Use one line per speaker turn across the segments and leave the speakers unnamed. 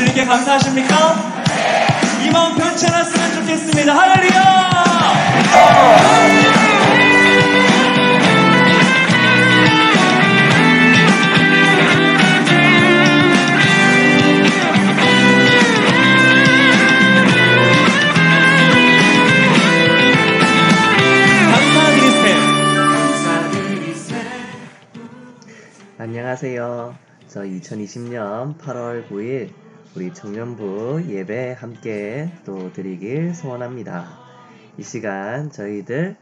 주님께 감사하십니까? 이 마음 변천했으면 좋겠습니다. 할렐루야!
안녕하세요. 저 2020년 8월 9일 우리 청년부 예배 함께 또 드리길 소원합니다. 이 시간 저희들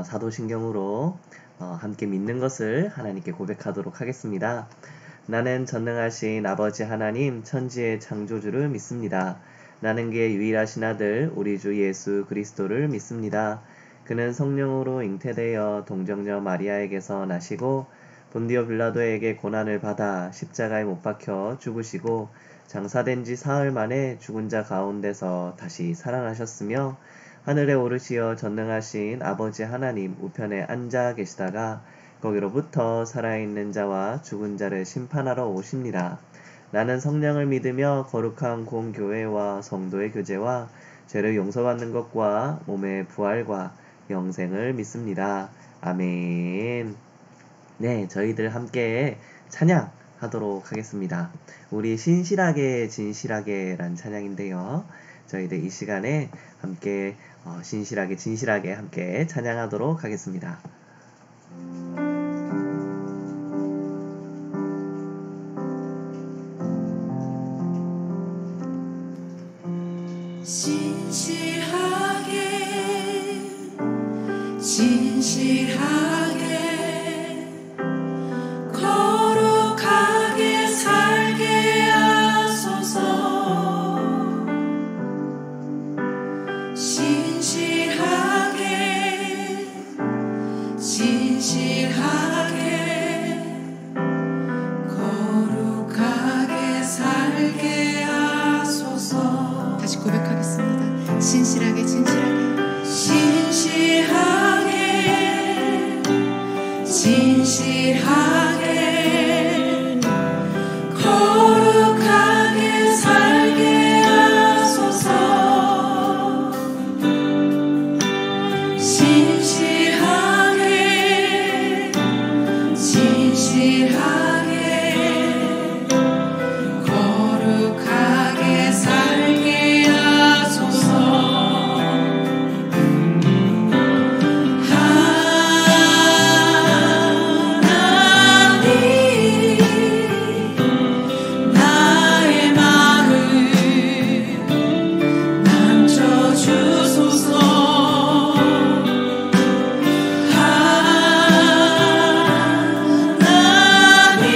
사도신경으로 함께 믿는 것을 하나님께 고백하도록 하겠습니다. 나는 전능하신 아버지 하나님 천지의 창조주를 믿습니다. 나는 그의 유일하신 아들 우리 주 예수 그리스도를 믿습니다. 그는 성령으로 잉태되어 동정녀 마리아에게서 나시고 본디오 빌라도에게 고난을 받아 십자가에 못 박혀 죽으시고 장사된 지 사흘 만에 죽은 자 가운데서 다시 살아나셨으며 하늘에 오르시어 전능하신 아버지 하나님 우편에 앉아 계시다가 거기로부터 살아있는 자와 죽은 자를 심판하러 오십니다. 나는 성령을 믿으며 거룩한 공교회와 성도의 교제와 죄를 용서받는 것과 몸의 부활과 영생을 믿습니다. 아멘. 네, 저희들 함께 찬양하도록 하겠습니다. 우리 신실하게 진실하게 란 찬양인데요. 저희들 이 시간에 함께 신실하게 진실하게 함께 찬양하도록 하겠습니다.
신실하게 진실하게 거룩하게 살게 하소서. 신실하게 진실하게 거룩하게 살게 하소서.
다시 고백하겠습니다. 신실하게 진실하게
신실하게 진실하게 거룩하게 살게 하소서. 신실하게 진실하게 거룩하게 살게 하소서. 하나님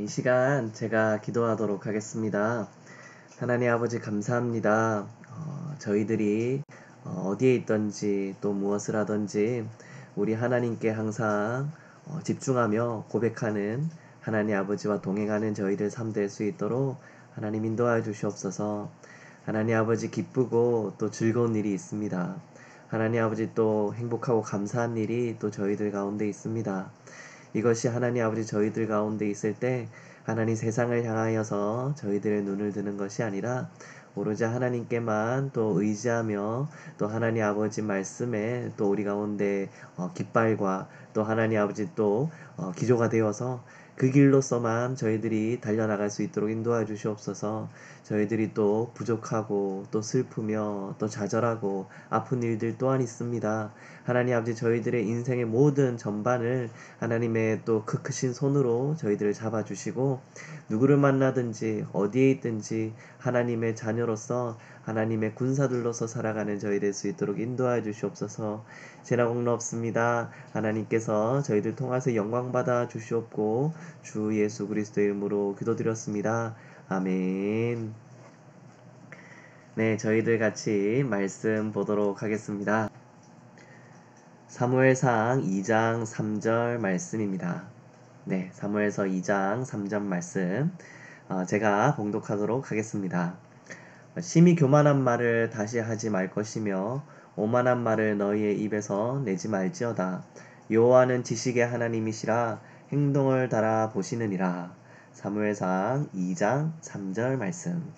이 시간 제가 기도하도록 하겠습니다. 하나님 아버지 감사합니다. 저희들이 어디에 있든지 또 무엇을 하든지 우리 하나님께 항상 집중하며 고백하는 하나님 아버지와 동행하는 저희들 삶 될 수 있도록 하나님 인도하여 주시옵소서. 하나님 아버지 기쁘고 또 즐거운 일이 있습니다. 하나님 아버지 또 행복하고 감사한 일이 또 저희들 가운데 있습니다. 이것이 하나님 아버지 저희들 가운데 있을 때 하나님 세상을 향하여서 저희들의 눈을 드는 것이 아니라 오로지 하나님께만 또 의지하며 또 하나님 아버지 말씀에 또 우리 가운데 깃발과 또 하나님 아버지 또 기조가 되어서 그 길로서만 저희들이 달려나갈 수 있도록 인도하여 주시옵소서. 저희들이 또 부족하고 또 슬프며 또 좌절하고 아픈 일들 또한 있습니다. 하나님 아버지 저희들의 인생의 모든 전반을 하나님의 또 그 크신 손으로 저희들을 잡아주시고 누구를 만나든지 어디에 있든지 하나님의 자녀로서 하나님의 군사들로서 살아가는 저희 될 수 있도록 인도하여 주시옵소서. 제나 공로 없습니다. 하나님께서 저희들 통해서 영광받아 주시옵고 주 예수 그리스도의 이름으로 기도드렸습니다. 아멘. 네, 저희들 같이 말씀 보도록 하겠습니다. 사무엘상 2장 3절 말씀입니다. 네, 사무엘서 2장 3절 말씀 제가 봉독하도록 하겠습니다. 심히 교만한 말을 다시 하지 말 것이며 오만한 말을 너희의 입에서 내지 말지어다. 여호와는 지식의 하나님이시라 행동을 달아 보시느니라. 사무엘상 2장 3절 말씀.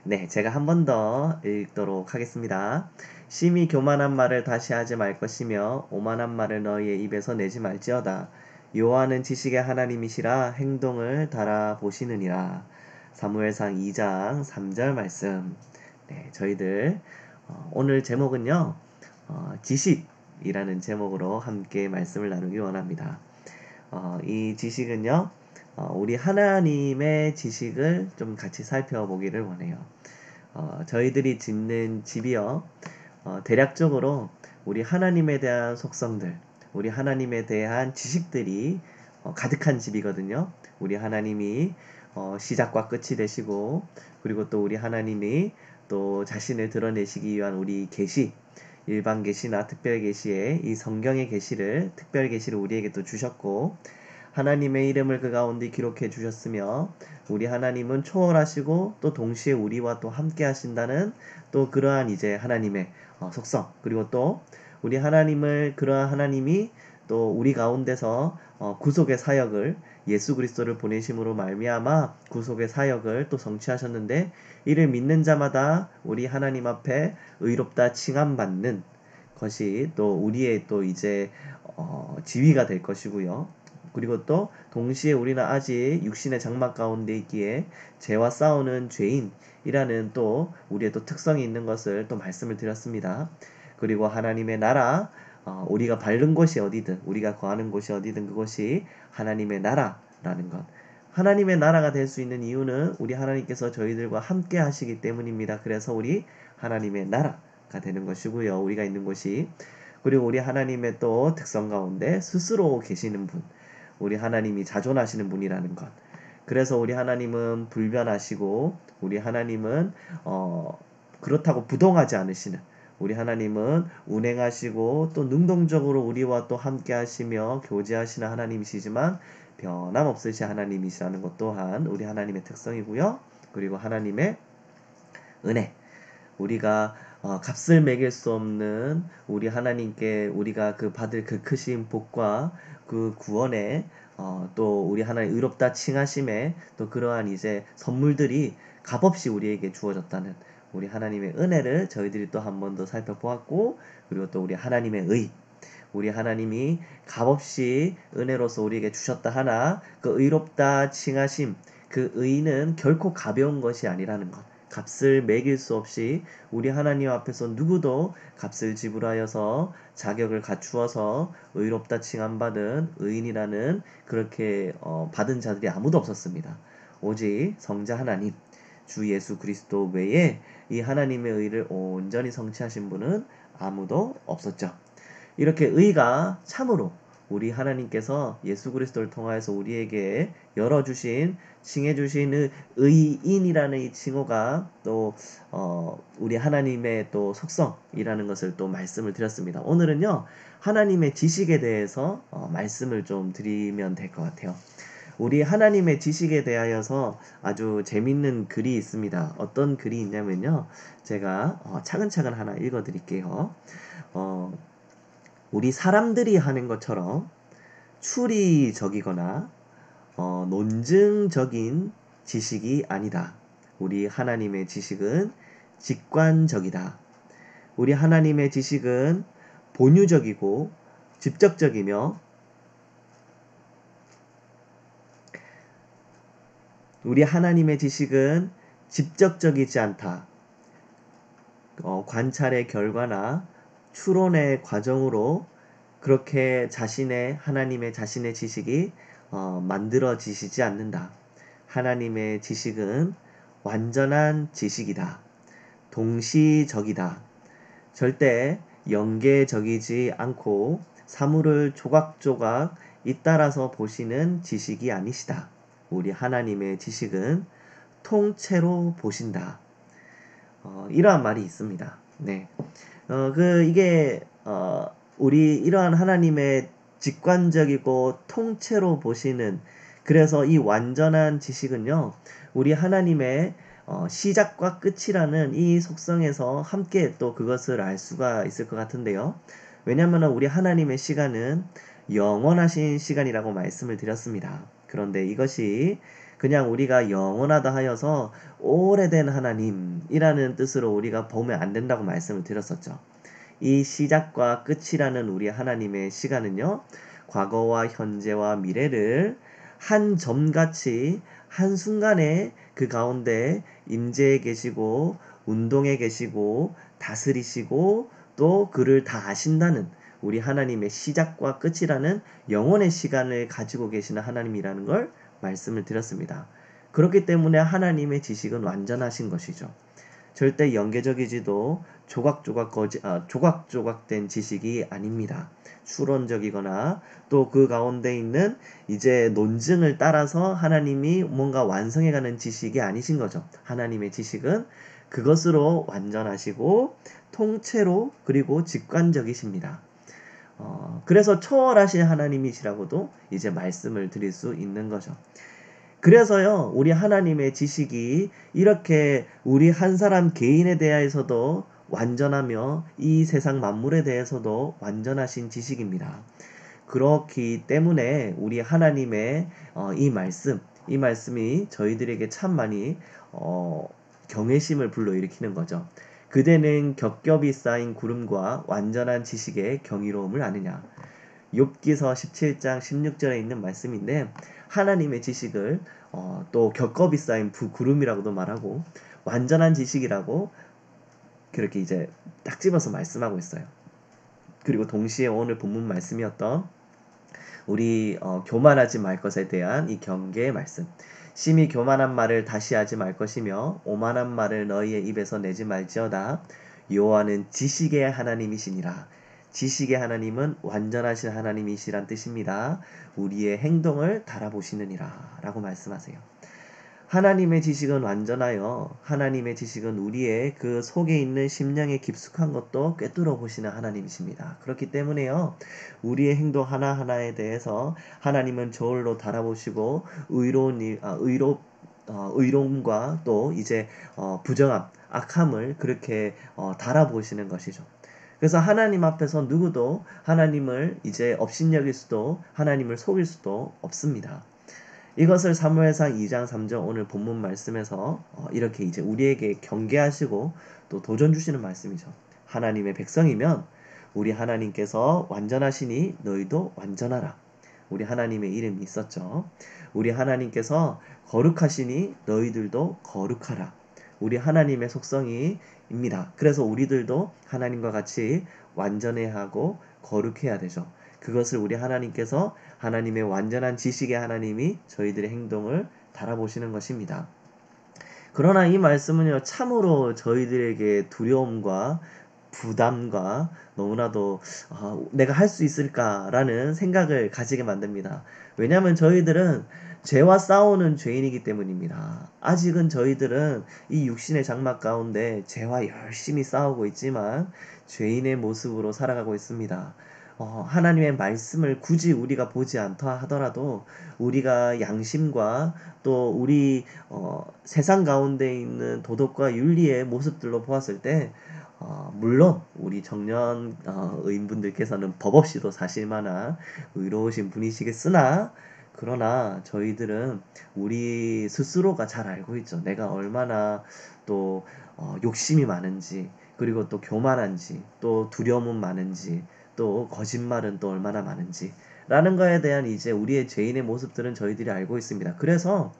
네, 제가 한 번 더 읽도록 하겠습니다. 심히 교만한 말을 다시 하지 말 것이며 오만한 말을 너희의 입에서 내지 말지어다. 여호와는 지식의 하나님이시라 행동을 달아 보시느니라. 사무엘상 2장 3절 말씀. 네, 저희들 오늘 제목은요 지식이라는 제목으로 함께 말씀을 나누기 원합니다. 이 지식은요 우리 하나님의 지식을 좀 같이 살펴보기를 원해요. 저희들이 짓는 집이요 대략적으로 우리 하나님에 대한 속성들, 우리 하나님에 대한 지식들이 가득한 집이거든요. 우리 하나님이 시작과 끝이 되시고, 그리고 또 우리 하나님이 또 자신을 드러내시기 위한 우리 계시, 일반 계시나 특별 계시에 이 성경의 계시를, 특별 계시를 우리에게 또 주셨고, 하나님의 이름을 그 가운데 기록해 주셨으며 우리 하나님은 초월하시고 또 동시에 우리와 또 함께 하신다는 또 그러한 이제 하나님의 속성, 그리고 또 우리 하나님을, 그러한 하나님이 또 우리 가운데서 구속의 사역을, 예수 그리스도를 보내심으로 말미암아 구속의 사역을 또 성취하셨는데, 이를 믿는 자마다 우리 하나님 앞에 의롭다 칭함받는 것이 또 우리의 또 이제 지위가 될 것이고요. 그리고 또 동시에 우리는 아직 육신의 장막 가운데 있기에 죄와 싸우는 죄인이라는 또 우리의 또 특성이 있는 것을 또 말씀을 드렸습니다. 그리고 하나님의 나라, 우리가 밟는 곳이 어디든, 우리가 거하는 곳이 어디든 그곳이 하나님의 나라라는 것. 하나님의 나라가 될 수 있는 이유는 우리 하나님께서 저희들과 함께 하시기 때문입니다. 그래서 우리 하나님의 나라가 되는 것이고요. 우리가 있는 곳이. 그리고 우리 하나님의 또 특성 가운데 스스로 계시는 분, 우리 하나님이 자존하시는 분이라는 것. 그래서 우리 하나님은 불변하시고 우리 하나님은 그렇다고 부동하지 않으시는, 우리 하나님은 운행하시고 또 능동적으로 우리와 또 함께 하시며 교제하시는 하나님이시지만 변함없으신 하나님이시라는 것 또한 우리 하나님의 특성이고요. 그리고 하나님의 은혜, 우리가 값을 매길 수 없는 우리 하나님께 우리가 그 받을 그 크신 복과 그 구원에 또 우리 하나님 의롭다 칭하심에 또 그러한 이제 선물들이 값없이 우리에게 주어졌다는 우리 하나님의 은혜를 저희들이 또 한 번 더 살펴보았고, 그리고 또 우리 하나님의 의, 우리 하나님이 값없이 은혜로서 우리에게 주셨다 하나 그 의롭다 칭하심, 그 의는 결코 가벼운 것이 아니라는 것. 값을 매길 수 없이 우리 하나님 앞에서 누구도 값을 지불하여서 자격을 갖추어서 의롭다 칭함받은 의인이라는 그렇게 받은 자들이 아무도 없었습니다. 오직 성자 하나님 주 예수 그리스도 외에 이 하나님의 의를 온전히 성취하신 분은 아무도 없었죠. 이렇게 의가 참으로 우리 하나님께서 예수 그리스도를 통하여서 우리에게 열어주신 칭해주신 의인이라는 이 칭호가 또 우리 하나님의 또 속성이라는 것을 또 말씀을 드렸습니다. 오늘은요 하나님의 지식에 대해서 말씀을 좀 드리면 될 것 같아요. 우리 하나님의 지식에 대하여서 아주 재밌는 글이 있습니다. 어떤 글이 있냐면요, 제가 차근차근 하나 읽어드릴게요. 우리 사람들이 하는 것처럼 추리적이거나 논증적인 지식이 아니다. 우리 하나님의 지식은 직관적이다. 우리 하나님의 지식은 본유적이고 직접적이며 우리 하나님의 지식은 직접적이지 않다. 관찰의 결과나 추론의 과정으로 그렇게 하나님의 자신의 지식이 만들어지시지 않는다. 하나님의 지식은 완전한 지식이다. 동시적이다. 절대 연계적이지 않고 사물을 조각조각 잇따라서 보시는 지식이 아니시다. 우리 하나님의 지식은 통째로 보신다. 이러한 말이 있습니다. 네. 우리 이러한 하나님의 직관적이고 통째로 보시는, 그래서 이 완전한 지식은요, 우리 하나님의 시작과 끝이라는 이 속성에서 함께 또 그것을 알 수가 있을 것 같은데요. 왜냐하면 우리 하나님의 시간은 영원하신 시간이라고 말씀을 드렸습니다. 그런데 이것이 그냥 우리가 영원하다 하여서 오래된 하나님이라는 뜻으로 우리가 보면 안 된다고 말씀을 드렸었죠. 이 시작과 끝이라는 우리 하나님의 시간은요, 과거와 현재와 미래를 한 점같이 한순간에 그 가운데 임재해 계시고 운동해 계시고 다스리시고 또 그를 다 아신다는 우리 하나님의 시작과 끝이라는 영원의 시간을 가지고 계시는 하나님이라는 걸 말씀을 드렸습니다. 그렇기 때문에 하나님의 지식은 완전하신 것이죠. 절대 연계적이지도 조각조각된 지식이 아닙니다. 추론적이거나 또 그 가운데 있는 이제 논증을 따라서 하나님이 뭔가 완성해가는 지식이 아니신 거죠. 하나님의 지식은 그것으로 완전하시고 통째로 그리고 직관적이십니다. 그래서 초월하신 하나님이시라고도 이제 말씀을 드릴 수 있는 거죠. 그래서요, 우리 하나님의 지식이 이렇게 우리 한 사람 개인에 대해서도 완전하며 이 세상 만물에 대해서도 완전하신 지식입니다. 그렇기 때문에 우리 하나님의 이 말씀이 저희들에게 참 많이 경외심을 불러일으키는 거죠. 그대는 겹겹이 쌓인 구름과 완전한 지식의 경이로움을 아느냐. 욥기서 17장 16절에 있는 말씀인데, 하나님의 지식을 또 겹겹이 쌓인 구름이라고도 말하고 완전한 지식이라고 그렇게 이제 딱 집어서 말씀하고 있어요. 그리고 동시에 오늘 본문 말씀이었던 우리 교만하지 말 것에 대한 이 경계의 말씀. 심히 교만한 말을 다시 하지 말 것이며 오만한 말을 너희의 입에서 내지 말지어다. 여호와는 지식의 하나님이시니라. 지식의 하나님은 완전하신 하나님이시란 뜻입니다. 우리의 행동을 달아보시느니라 라고 말씀하세요. 하나님의 지식은 완전하여 하나님의 지식은 우리의 그 속에 있는 심령에 깊숙한 것도 꿰뚫어 보시는 하나님이십니다. 그렇기 때문에요, 우리의 행동 하나하나에 대해서 하나님은 저울로 달아보시고 의로움과 또 이제 부정함, 악함을 그렇게 달아보시는 것이죠. 그래서 하나님 앞에서 누구도 하나님을 이제 업신여길 수도 하나님을 속일 수도 없습니다. 이것을 사무엘상 2장 3절 오늘 본문 말씀에서 이렇게 이제 우리에게 경계하시고 또 도전 주시는 말씀이죠. 하나님의 백성이면 우리 하나님께서 완전하시니 너희도 완전하라. 우리 하나님의 이름이 있었죠. 우리 하나님께서 거룩하시니 너희들도 거룩하라. 우리 하나님의 속성이입니다. 그래서 우리들도 하나님과 같이 완전해야 하고 거룩해야 되죠. 그것을 우리 하나님께서 하나님의 완전한 지식의 하나님이 저희들의 행동을 달아보시는 것입니다. 그러나 이 말씀은요, 참으로 저희들에게 두려움과 부담과 너무나도 내가 할 수 있을까라는 생각을 가지게 만듭니다. 왜냐하면 저희들은 죄와 싸우는 죄인이기 때문입니다. 아직은 저희들은 이 육신의 장막 가운데 죄와 열심히 싸우고 있지만 죄인의 모습으로 살아가고 있습니다. 하나님의 말씀을 굳이 우리가 보지 않다 하더라도 우리가 양심과 또 우리 세상 가운데 있는 도덕과 윤리의 모습들로 보았을 때 물론 우리 청년 의인분들께서는 법 없이도 사실 만한 의로우신 분이시겠으나 그러나 저희들은 우리 스스로가 잘 알고 있죠. 내가 얼마나 또 욕심이 많은지, 그리고 또 교만한지, 또 두려움은 많은지, 또 거짓말은 또 얼마나 많은지 라는 거에 대한 이제 우리의 죄인의 모습들은 저희들이 알고 있습니다. 그래서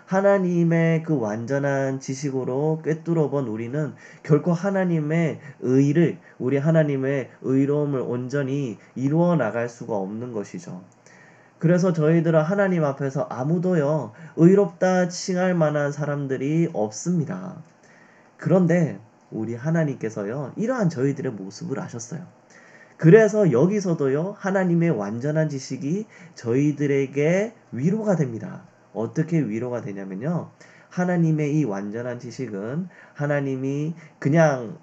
하나님의 그 완전한 지식으로 꿰뚫어 본 우리는 결코 하나님의 의를, 우리 하나님의 의로움을 온전히 이루어 나갈 수가 없는 것이죠. 그래서 저희들은 하나님 앞에서 아무도요 의롭다 칭할 만한 사람들이 없습니다. 그런데 우리 하나님께서요 이러한 저희들의 모습을 아셨어요. 그래서 여기서도요 하나님의 완전한 지식이 저희들에게 위로가 됩니다. 어떻게 위로가 되냐면요, 하나님의 이 완전한 지식은 하나님이 그냥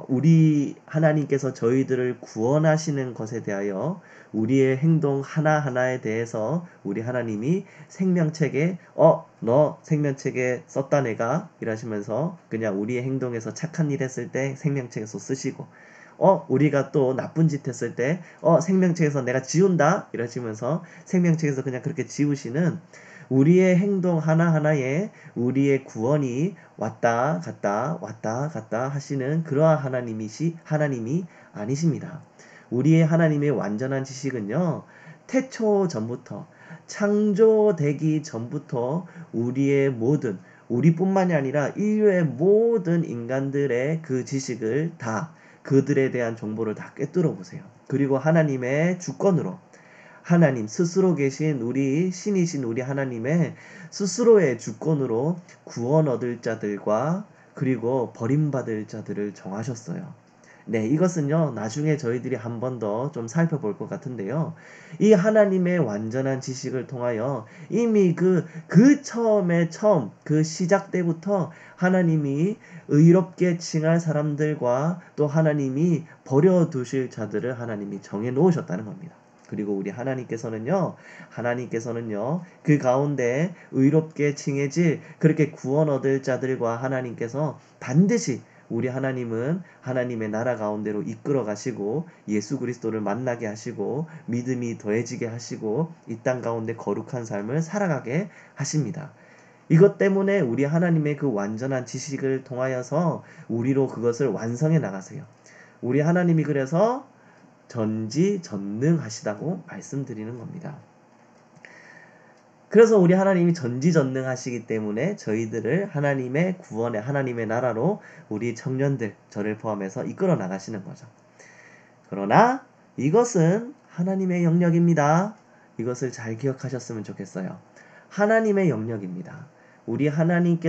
우리 하나님께서 저희들을 구원하시는 것에 대하여 우리의 행동 하나하나에 대해서 우리 하나님이 생명책에 너 생명책에 썼다 내가 이러시면서 그냥 우리의 행동에서 착한 일 했을 때 생명책에서 쓰시고 우리가 또 나쁜 짓 했을 때 생명책에서 내가 지운다 이러시면서 생명책에서 그냥 그렇게 지우시는 우리의 행동 하나하나에 우리의 구원이 왔다 갔다 하시는 그러한 하나님이 아니십니다. 우리의 하나님의 완전한 지식은요, 태초 전부터, 창조되기 전부터 우리뿐만이 아니라 인류의 모든 인간들의 그 지식을 다, 그들에 대한 정보를 다 꿰뚫어 보세요. 그리고 하나님의 주권으로, 하나님 스스로 계신 신이신 우리 하나님의 스스로의 주권으로 구원 얻을 자들과 그리고 버림받을 자들을 정하셨어요. 네, 이것은요 나중에 저희들이 한 번 더 좀 살펴볼 것 같은데요, 이 하나님의 완전한 지식을 통하여 이미 그 처음 그 시작 때부터 하나님이 의롭게 칭할 사람들과 또 하나님이 버려두실 자들을 하나님이 정해 놓으셨다는 겁니다. 그리고 우리 하나님께서는요 그 가운데 의롭게 칭해질 그렇게 구원 얻을 자들과 하나님께서 반드시 우리 하나님은 하나님의 나라 가운데로 이끌어 가시고 예수 그리스도를 만나게 하시고 믿음이 더해지게 하시고 이 땅 가운데 거룩한 삶을 살아가게 하십니다. 이것 때문에 우리 하나님의 그 완전한 지식을 통하여서 우리로 그것을 완성해 나가세요. 우리 하나님이 그래서 전지전능하시다고 말씀드리는 겁니다. 그래서 우리 하나님이 전지전능하시기 때문에 저희들을 하나님의 구원의 하나님의 나라로 우리 청년들, 저를 포함해서 이끌어 나가시는 거죠. 그러나 이것은 하나님의 영역입니다. 이것을 잘 기억하셨으면 좋겠어요. 하나님의 영역입니다. 우리 하나님이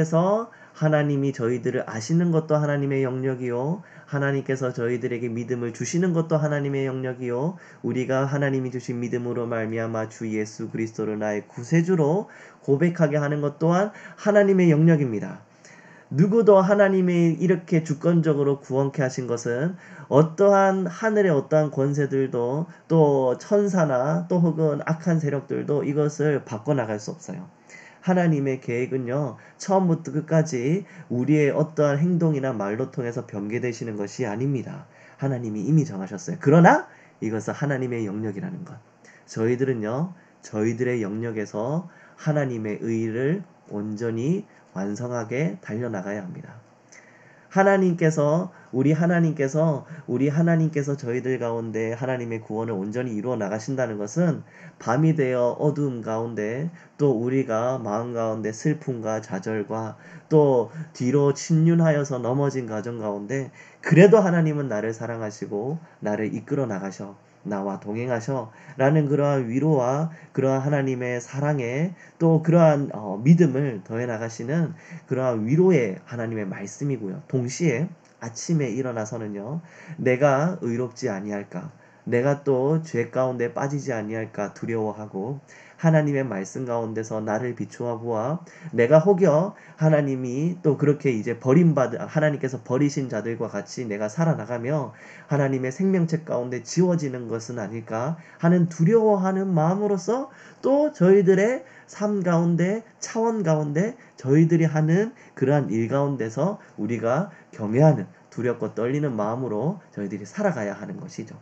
저희들을 아시는 것도 하나님의 영역이요, 하나님께서 저희들에게 믿음을 주시는 것도 하나님의 영역이요, 우리가 하나님이 주신 믿음으로 말미암아 주 예수 그리스도를 나의 구세주로 고백하게 하는 것 또한 하나님의 영역입니다. 누구도 하나님이 이렇게 주권적으로 구원케 하신 것은 어떠한 하늘의 어떠한 권세들도 또 천사나 또 혹은 악한 세력들도 이것을 바꿔나갈 수 없어요. 하나님의 계획은요, 처음부터 끝까지 우리의 어떠한 행동이나 말로 통해서 변개되시는 것이 아닙니다. 하나님이 이미 정하셨어요. 그러나 이것은 하나님의 영역이라는 것. 저희들은요, 저희들의 영역에서 하나님의 의를 온전히 완성하게 달려나가야 합니다. 우리 하나님께서 저희들 가운데 하나님의 구원을 온전히 이루어 나가신다는 것은 밤이 되어 어두움 가운데 또 우리가 마음 가운데 슬픔과 좌절과 또 뒤로 침륜하여서 넘어진 가정 가운데 그래도 하나님은 나를 사랑하시고 나를 이끌어 나가셔, 나와 동행하셔 라는 그러한 위로와 그러한 하나님의 사랑에 또 그러한 믿음을 더해 나가시는 그러한 위로의 하나님의 말씀이고요. 동시에 아침에 일어나서는요, 내가 의롭지 아니할까, 내가 또 죄 가운데 빠지지 아니할까 두려워하고 하나님의 말씀 가운데서 나를 비추어 보아 내가 혹여 하나님이 또 그렇게 이제 하나님께서 버리신 자들과 같이 내가 살아나가며 하나님의 생명책 가운데 지워지는 것은 아닐까 하는 두려워하는 마음으로서 또 저희들의 삶 가운데 차원 가운데 저희들이 하는 그러한 일 가운데서 우리가 경외하는 두렵고 떨리는 마음으로 저희들이 살아가야 하는 것이죠.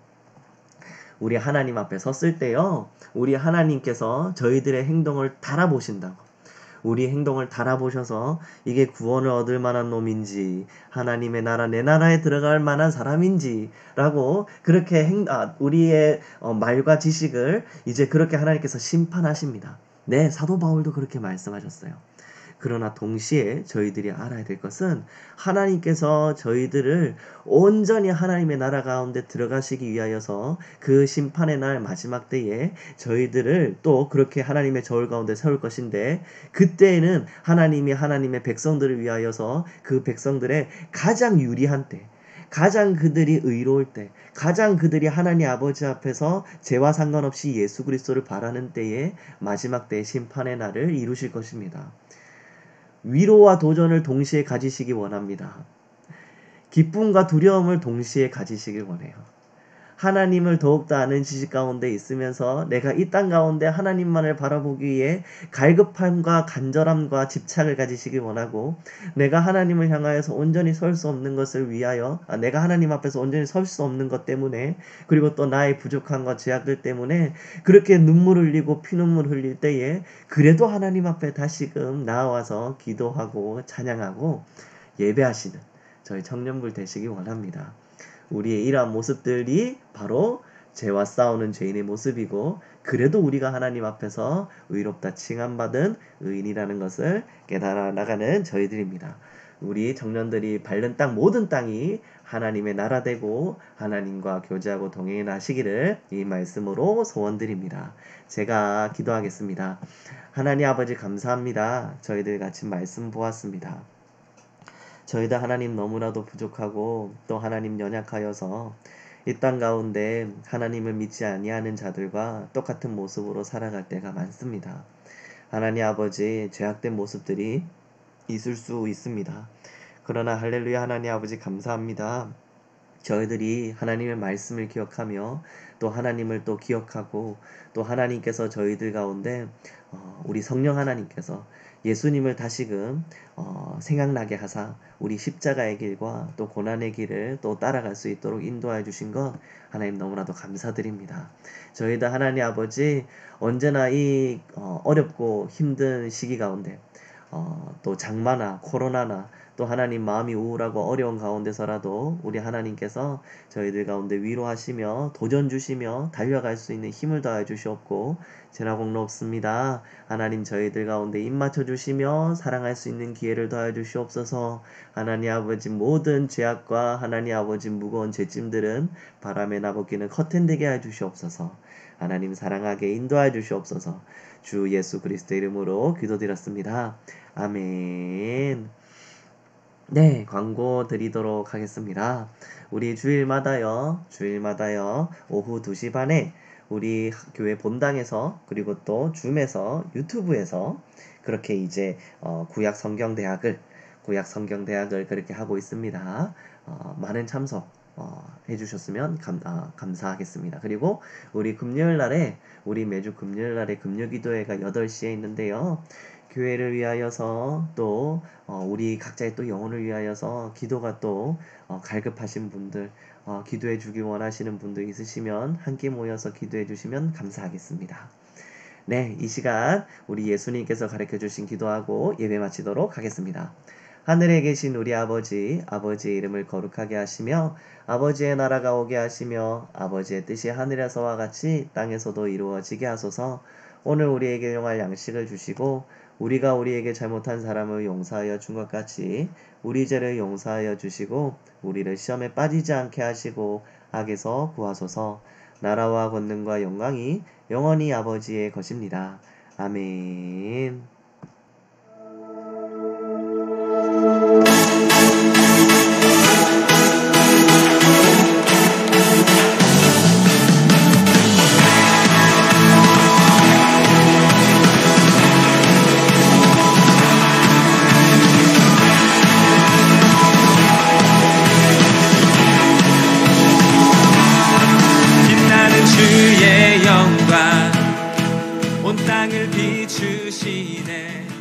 우리 하나님 앞에 섰을 때요, 우리 하나님께서 저희들의 행동을 달아보신다고. 우리 행동을 달아보셔서 이게 구원을 얻을 만한 놈인지, 하나님의 나라, 내 나라에 들어갈 만한 사람인지 라고 그렇게 우리의 말과 지식을 이제 그렇게 하나님께서 심판하십니다. 네, 사도 바울도 그렇게 말씀하셨어요. 그러나 동시에 저희들이 알아야 될 것은 하나님께서 저희들을 온전히 하나님의 나라 가운데 들어가시기 위하여서 그 심판의 날 마지막 때에 저희들을 또 그렇게 하나님의 저울 가운데 세울 것인데, 그때에는 하나님이 하나님의 백성들을 위하여서 그 백성들의 가장 유리한 때, 가장 그들이 의로울 때, 가장 그들이 하나님 아버지 앞에서 죄와 상관없이 예수 그리스도를 바라는 때에 마지막 때의 심판의 날을 이루실 것입니다. 위로와 도전을 동시에 가지시기 원합니다. 기쁨과 두려움을 동시에 가지시길 원해요. 하나님을 더욱더 아는 지식 가운데 있으면서 내가 이 땅 가운데 하나님만을 바라보기 위해 갈급함과 간절함과 집착을 가지시길 원하고, 내가 하나님을 향하여서 온전히 설 수 없는 것을 위하여 내가 하나님 앞에서 온전히 설 수 없는 것 때문에, 그리고 또 나의 부족함과 죄악들 때문에 그렇게 눈물 흘리고 피눈물 흘릴 때에 그래도 하나님 앞에 다시금 나와서 기도하고 찬양하고 예배하시는 저희 청년부를 되시기 원합니다. 우리의 이러한 모습들이 바로 죄와 싸우는 죄인의 모습이고, 그래도 우리가 하나님 앞에서 의롭다 칭함받은 의인이라는 것을 깨달아 나가는 저희들입니다. 우리 청년들이 밟는 땅 모든 땅이 하나님의 나라 되고 하나님과 교제하고 동행해 나시기를 이 말씀으로 소원드립니다. 제가 기도하겠습니다. 하나님 아버지 감사합니다. 저희들 같이 말씀 보았습니다. 저희들 하나님 너무나도 부족하고 또 하나님 연약하여서 이 땅 가운데 하나님을 믿지 아니하는 자들과 똑같은 모습으로 살아갈 때가 많습니다. 하나님 아버지, 죄악된 모습들이 있을 수 있습니다. 그러나 할렐루야, 하나님 아버지 감사합니다. 저희들이 하나님의 말씀을 기억하며 또 하나님을 또 기억하고 또 하나님께서 저희들 가운데 우리 성령 하나님께서 예수님을 다시금 생각나게 하사 우리 십자가의 길과 또 고난의 길을 또 따라갈 수 있도록 인도하여 주신 것 하나님 너무나도 감사드립니다. 저희들 하나님 아버지 언제나 이 어렵고 힘든 시기 가운데 또 장마나 코로나나 또 하나님 마음이 우울하고 어려운 가운데서라도 우리 하나님께서 저희들 가운데 위로하시며 도전 주시며 달려갈 수 있는 힘을 더하여 주시옵고 제라공로 없습니다. 하나님 저희들 가운데 입맞춰 주시며 사랑할 수 있는 기회를 더하여 주시옵소서. 하나님 아버지 모든 죄악과 하나님 아버지 무거운 죄짐들은 바람에 나벗기는 커튼되게 하여 주시옵소서. 하나님 사랑하게 인도하여 주시옵소서. 주 예수 그리스도 이름으로 기도드렸습니다. 아멘. 네, 광고 드리도록 하겠습니다. 우리 주일마다요 오후 2시 반에 우리 교회 본당에서 그리고 또 줌에서 유튜브에서 그렇게 이제 구약 성경대학을 그렇게 하고 있습니다. 많은 참석 해주셨으면 감사하겠습니다. 그리고 우리 우리 매주 금요일날에 금요기도회가 8시에 있는데요. 교회를 위하여서 또 우리 각자의 또 영혼을 위하여서 기도가 또 갈급하신 분들, 기도해 주기 원하시는 분들 있으시면 함께 모여서 기도해 주시면 감사하겠습니다. 네, 이 시간 우리 예수님께서 가르쳐 주신 기도하고 예배 마치도록 하겠습니다. 하늘에 계신 우리 아버지의 이름을 거룩하게 하시며 아버지의 나라가 오게 하시며 아버지의 뜻이 하늘에서와 같이 땅에서도 이루어지게 하소서. 오늘 우리에게 용할 양식을 주시고 우리가 우리에게 잘못한 사람을 용서하여 준 것 같이 우리 죄를 용서하여 주시고 우리를 시험에 빠지지 않게 하시고 악에서 구하소서. 나라와 권능과 영광이 영원히 아버지의 것입니다. 아멘.
이끄시네